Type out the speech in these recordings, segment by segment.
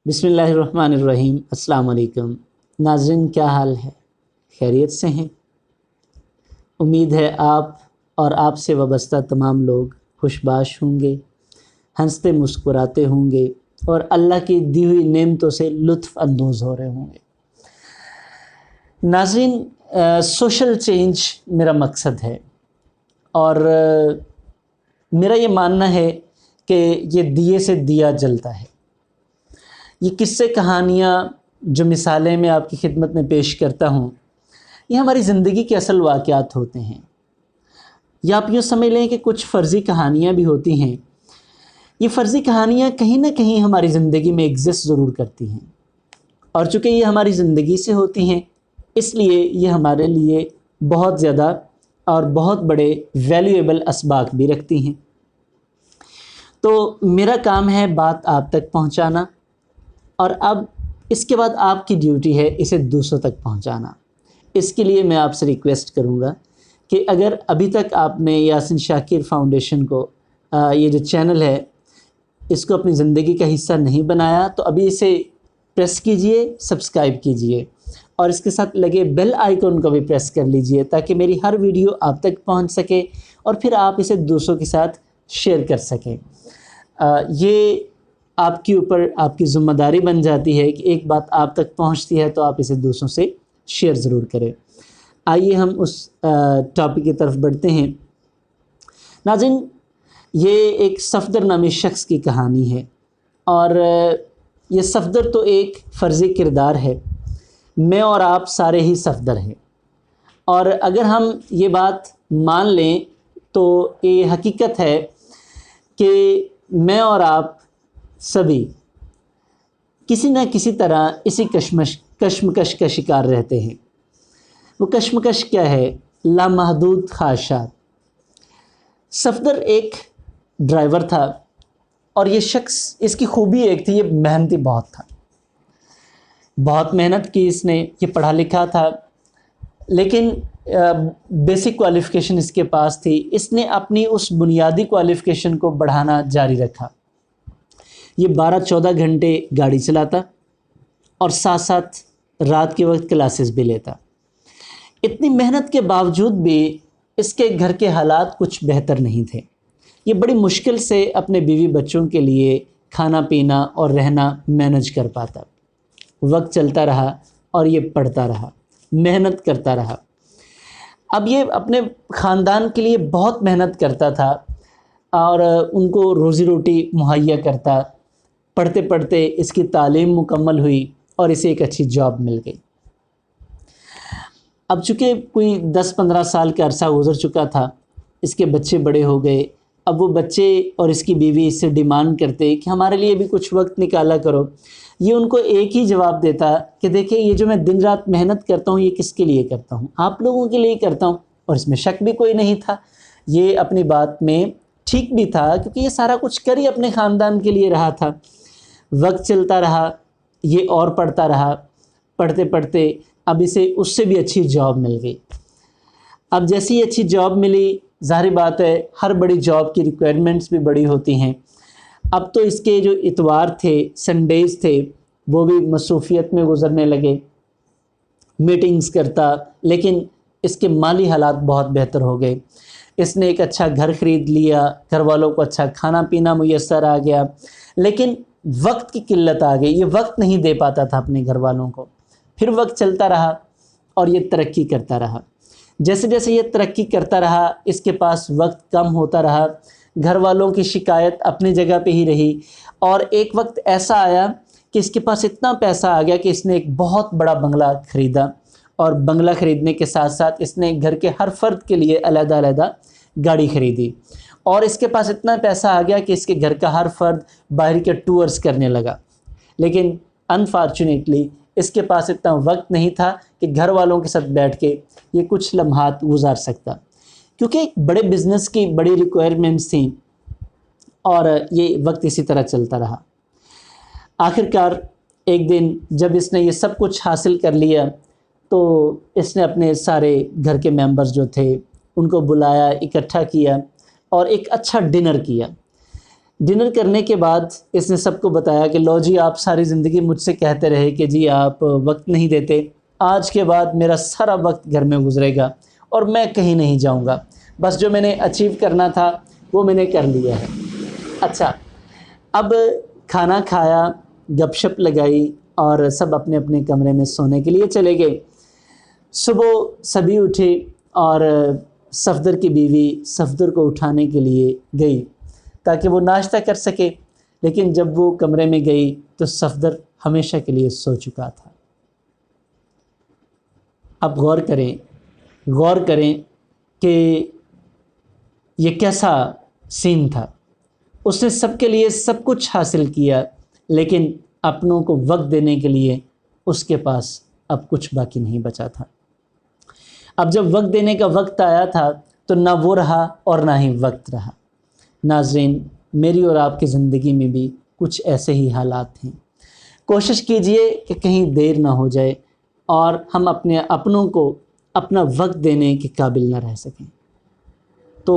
बिस्मिल्लाहिर्रहमानिर्रहीम। अस्सलाम वालेकुम नाज़रीन, क्या हाल है? खैरियत से हैं? उम्मीद है आप और आपसे वाबस्ता तमाम लोग खुशबाश होंगे, हंसते मुस्कुराते होंगे और अल्लाह की दी हुई नेमतों से लुत्फ़ अंदोज़ हो रहे होंगे। नाज़रीन, सोशल चेंज मेरा मकसद है और मेरा ये मानना है कि ये दिए से दिया जलता है। ये किस्से कहानियाँ जो मिसालें मैं आपकी खिदमत में पेश करता हूँ, ये हमारी ज़िंदगी के असल वाक़यात होते हैं, या आप यूँ समझ लें कि कुछ फ़र्ज़ी कहानियाँ भी होती हैं। ये फ़र्ज़ी कहानियाँ कहीं ना कहीं हमारी ज़िंदगी में एग्ज़िस्ट ज़रूर करती हैं, और चूँकि ये हमारी ज़िंदगी से होती हैं, इसलिए ये हमारे लिए बहुत ज़्यादा और बहुत बड़े वैल्यूएबल असबाक भी रखती हैं। तो मेरा काम है बात आप तक पहुँचाना, और अब इसके बाद आपकी ड्यूटी है इसे दूसरों तक पहुंचाना। इसके लिए मैं आपसे रिक्वेस्ट करूंगा कि अगर अभी तक आपने यासिन शाकिर फाउंडेशन को ये जो चैनल है इसको अपनी ज़िंदगी का हिस्सा नहीं बनाया, तो अभी इसे प्रेस कीजिए, सब्सक्राइब कीजिए और इसके साथ लगे बेल आइकन को भी प्रेस कर लीजिए, ताकि मेरी हर वीडियो आप तक पहुंच सके और फिर आप इसे दूसरों के साथ शेयर कर सकें। ये आपके ऊपर आपकी ज़िम्मेदारी बन जाती है कि एक बात आप तक पहुंचती है तो आप इसे दूसरों से शेयर ज़रूर करें। आइए हम उस टॉपिक की तरफ बढ़ते हैं। नाज़रीन, ये एक सफ़दर नामी शख्स की कहानी है, और ये सफ़दर तो एक फ़र्ज़ी किरदार है। मैं और आप सारे ही सफ़दर हैं, और अगर हम ये बात मान लें तो ये हकीकत है कि मैं और आप सभी किसी न किसी तरह इसी कश्मकश का शिकार रहते हैं। वो कश्मकश क्या है? लामहदूद ख़्वाहिशात। सफ़दर एक ड्राइवर था, और ये शख्स, इसकी खूबी एक थी, ये मेहनती बहुत था। बहुत मेहनत की इसने, ये पढ़ा लिखा था, लेकिन बेसिक क्वालिफ़िकेशन इसके पास थी। इसने अपनी उस बुनियादी क्वालिफ़िकेशन को बढ़ाना जारी रखा। ये 12-14 घंटे गाड़ी चलाता और साथ साथ रात के वक्त क्लासेस भी लेता। इतनी मेहनत के बावजूद भी इसके घर के हालात कुछ बेहतर नहीं थे। ये बड़ी मुश्किल से अपने बीवी बच्चों के लिए खाना पीना और रहना मैनेज कर पाता। वक्त चलता रहा और ये पढ़ता रहा, मेहनत करता रहा। अब ये अपने ख़ानदान के लिए बहुत मेहनत करता था और उनको रोज़ी रोटी मुहैया करता। पढ़ते पढ़ते इसकी तालीम मुकम्मल हुई और इसे एक अच्छी जॉब मिल गई। अब चूँकि कोई 10-15 साल का अरसा गुज़र चुका था, इसके बच्चे बड़े हो गए। अब वो बच्चे और इसकी बीवी इससे डिमांड करते कि हमारे लिए भी कुछ वक्त निकाला करो। ये उनको एक ही जवाब देता कि देखिए, ये जो मैं दिन रात मेहनत करता हूँ, ये किसके लिए करता हूँ? आप लोगों के लिए करता हूँ। और इसमें शक भी कोई नहीं था, ये अपनी बात में ठीक भी था, क्योंकि ये सारा कुछ कर ही अपने ख़ानदान के लिए रहा था। वक्त चलता रहा, ये और पढ़ता रहा। पढ़ते पढ़ते अब इसे उससे भी अच्छी जॉब मिल गई। अब जैसी ही अच्छी जॉब मिली, ज़ाहिर बात है हर बड़ी जॉब की रिक्वायरमेंट्स भी बड़ी होती हैं। अब तो इसके जो इतवार थे, संडेज़ थे, वो भी मसरूफ़ियत में गुज़रने लगे। मीटिंग्स करता, लेकिन इसके माली हालात बहुत बेहतर हो गए। इसने एक अच्छा घर ख़रीद लिया, घर वालों को अच्छा खाना पीना मुयस्सर आ गया, लेकिन वक्त की किल्लत आ गई। ये वक्त नहीं दे पाता था अपने घर वालों को। फिर वक्त चलता रहा और ये तरक्की करता रहा। जैसे जैसे ये तरक्की करता रहा, इसके पास वक्त कम होता रहा। घर वालों की शिकायत अपनी जगह पे ही रही, और एक वक्त ऐसा आया कि इसके पास इतना पैसा आ गया कि इसने एक बहुत बड़ा बंगला ख़रीदा, और बंगला ख़रीदने के साथ साथ इसने घर के हर फ़र्द के लिए अलग-अलग गाड़ी ख़रीदी। और इसके पास इतना पैसा आ गया कि इसके घर का हर फ़र्द बाहर के टूर्स करने लगा। लेकिन अनफॉर्चुनेटली इसके पास इतना वक्त नहीं था कि घर वालों के साथ बैठ के ये कुछ लम्हात गुजार सकता, क्योंकि एक बड़े बिज़नेस की बड़ी रिक्वायरमेंट्स थी, और ये वक्त इसी तरह चलता रहा। आखिरकार एक दिन जब इसने ये सब कुछ हासिल कर लिया, तो इसने अपने सारे घर के मेंबर्स जो थे उनको बुलाया, इकट्ठा किया और एक अच्छा डिनर किया। ڈنر کرنے کے بعد اس نے سب کو بتایا کہ لو جی آپ ساری زندگی مجھ سے کہتے رہے کہ جی آپ وقت نہیں دیتے، آج کے بعد میرا سارا وقت گھر میں گزرے گا اور میں کہیں نہیں جاؤں گا، بس جو میں نے اچیو کرنا تھا وہ میں نے کر لیا ہے۔ اچھا، اب کھانا کھایا، گپ شپ لگائی اور سب اپنے اپنے کمرے میں سونے کے لیے چلے گئے۔ صبح سبھی اٹھے اور صفدر کی بیوی صفدر کو اٹھانے کے لیے گئی تاکہ وہ ناشتہ کر سکے، لیکن جب وہ کمرے میں گئی تو صفدر ہمیشہ کے لیے سو چکا تھا۔ اب غور کریں کہ یہ کیسا سین تھا۔ اس نے سب کے لیے سب کچھ حاصل کیا، لیکن اپنوں کو وقت دینے کے لیے اس کے پاس اب کچھ باقی نہیں بچا تھا۔ اب جب وقت دینے کا وقت آیا تھا تو نہ وہ رہا اور نہ ہی وقت رہا۔ ناظرین، میری اور آپ کی زندگی میں بھی کچھ ایسے ہی حالات ہیں۔ کوشش کیجئے کہ کہیں دیر نہ ہو جائے اور ہم اپنے اپنوں کو اپنا وقت دینے کے قابل نہ رہ سکیں۔ تو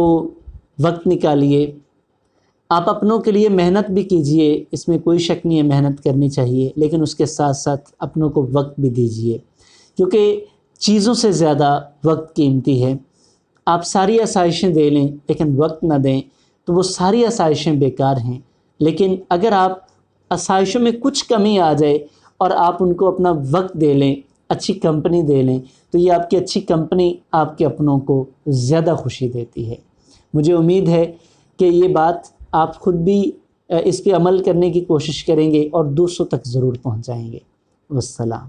وقت نکالیے، آپ اپنوں کے لیے محنت بھی کیجئے، اس میں کوئی شک نہیں ہے، محنت کرنی چاہیے، لیکن اس کے ساتھ ساتھ اپنوں کو وقت بھی دیجئے، کیونکہ چیزوں سے زیادہ وقت قیمتی ہے۔ آپ ساری آسائشیں دے لیں لیکن وقت نہ دیں تو وہ ساری آسائشیں بیکار ہیں، لیکن اگر آپ آسائشوں میں کچھ کمی آ جائے اور آپ ان کو اپنا وقت دے لیں، اچھی کمپنی دے لیں، تو یہ آپ کی اچھی کمپنی آپ کے اپنوں کو زیادہ خوشی دیتی ہے۔ مجھے امید ہے کہ یہ بات آپ خود بھی اس پہ عمل کرنے کی کوشش کریں گے اور دوسروں تک ضرور پہنچائیں گے۔ والسلام۔